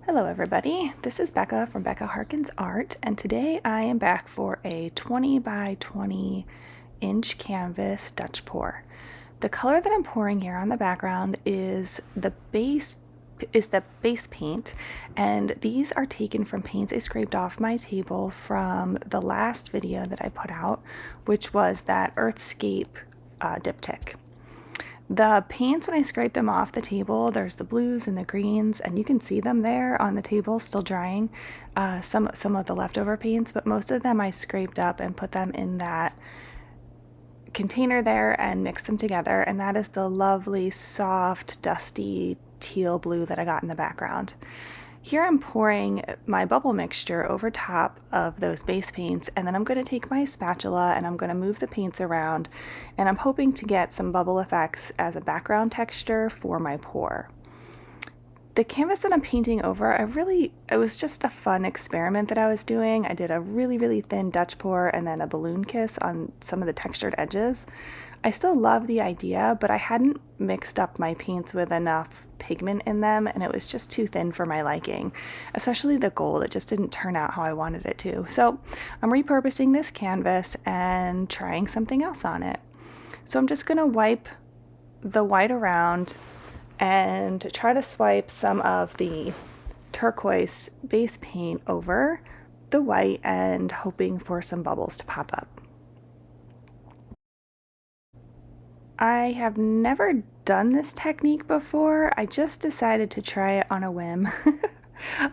Hello everybody, this is Becca from Becca Harkins Art, and today I am back for a 20 by 20 inch canvas Dutch pour. The color that I'm pouring here on the background is the base paint, and these are taken from paints I scraped off my table from the last video that I put out, which was that Earthscape diptych. The paints, when I scrape them off the table, there's the blues and the greens, and you can see them there on the table still drying, some of the leftover paints, but most of them I scraped up and put them in that container there and mixed them together, and that is the lovely soft dusty teal blue that I got in the background. Here I'm pouring my bubble mixture over top of those base paints, and then I'm going to take my spatula and I'm going to move the paints around, and I'm hoping to get some bubble effects as a background texture for my pour. The canvas that I'm painting over, it was just a fun experiment that I was doing. I did a really thin Dutch pour and then a balloon kiss on some of the textured edges. I still love the idea, but I hadn't mixed up my paints with enough pigment in them, and it was just too thin for my liking, especially the gold. It just didn't turn out how I wanted it to. So I'm repurposing this canvas and trying something else on it. So I'm just gonna wipe the white around and try to swipe some of the turquoise base paint over the white and hoping for some bubbles to pop up. I have never done this technique before. I just decided to try it on a whim.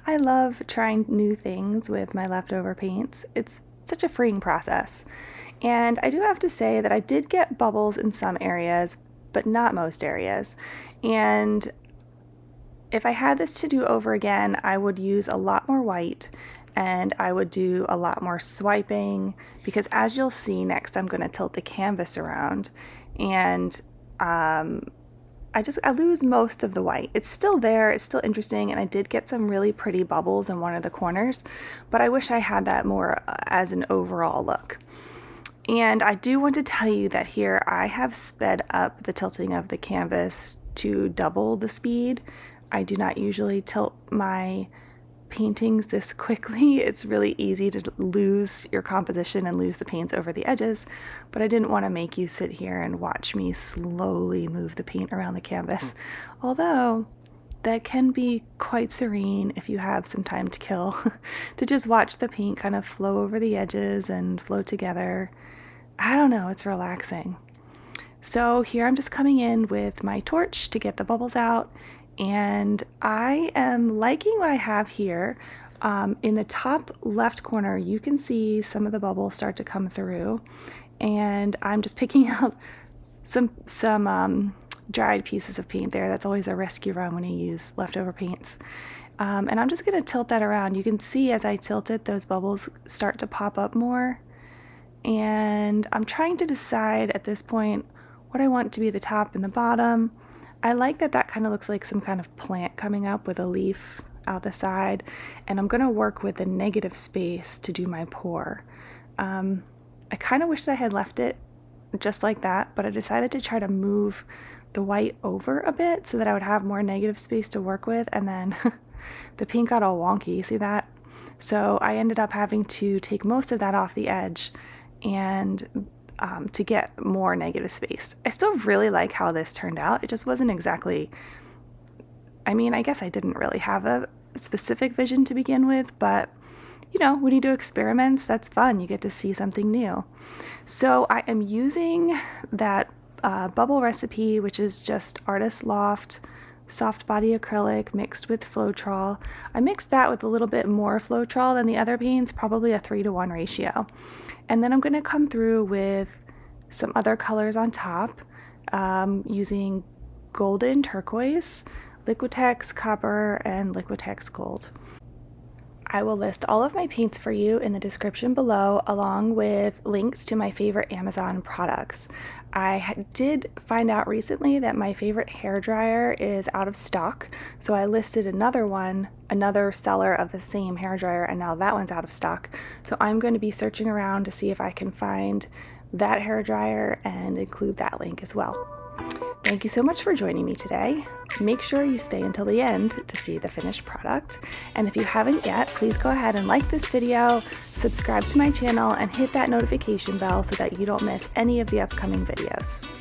I love trying new things with my leftover paints. It's such a freeing process. And I do have to say that I did get bubbles in some areas, but not most areas. And if I had this to do over again, I would use a lot more white and I would do a lot more swiping, because as you'll see next, I'm going to tilt the canvas around, and I lose most of the white. It's still there, it's still interesting, and I did get some really pretty bubbles in one of the corners, but I wish I had that more as an overall look. And I do want to tell you that here I have sped up the tilting of the canvas to double the speed. I do not usually tilt my paintings this quickly. It's really easy to lose your composition and lose the paints over the edges, but I didn't want to make you sit here and watch me slowly move the paint around the canvas, although that can be quite serene if you have some time to kill to just watch the paint kind of flow over the edges and flow together. I don't know, it's relaxing. So here I'm just coming in with my torch to get the bubbles out, and I am liking what I have here. In the top left corner, you can see some of the bubbles start to come through, and I'm just picking out some dried pieces of paint there. That's always a risk you run when you use leftover paints. And I'm just gonna tilt that around. You can see as I tilt it, those bubbles start to pop up more. And I'm trying to decide at this point what I want to be the top and the bottom. I like that kind of looks like some kind of plant coming up with a leaf out the side, and I'm going to work with the negative space to do my pour. I kind of wish I had left it just like that, but I decided to try to move the white over a bit so that I would have more negative space to work with, and then the paint got all wonky, see that? So I ended up having to take most of that off the edge and to get more negative space. I still really like how this turned out. It just wasn't exactly, I mean, I guess I didn't really have a specific vision to begin with, but you know, when you do experiments, that's fun. You get to see something new. So I am using that bubble recipe, which is just Artist Loft soft body acrylic mixed with Floetrol. I mixed that with a little bit more Floetrol than the other paints, probably a 3-to-1 ratio. And then I'm going to come through with some other colors on top, using Golden Turquoise, Liquitex Copper, and Liquitex Gold. I will list all of my paints for you in the description below, along with links to my favorite Amazon products. I did find out recently that my favorite hairdryer is out of stock, so I listed another seller of the same hairdryer, and now that one's out of stock. So I'm going to be searching around to see if I can find that hairdryer and include that link as well. Thank you so much for joining me today. Make sure you stay until the end to see the finished product. And if you haven't yet, please go ahead and like this video, subscribe to my channel, and hit that notification bell so that you don't miss any of the upcoming videos.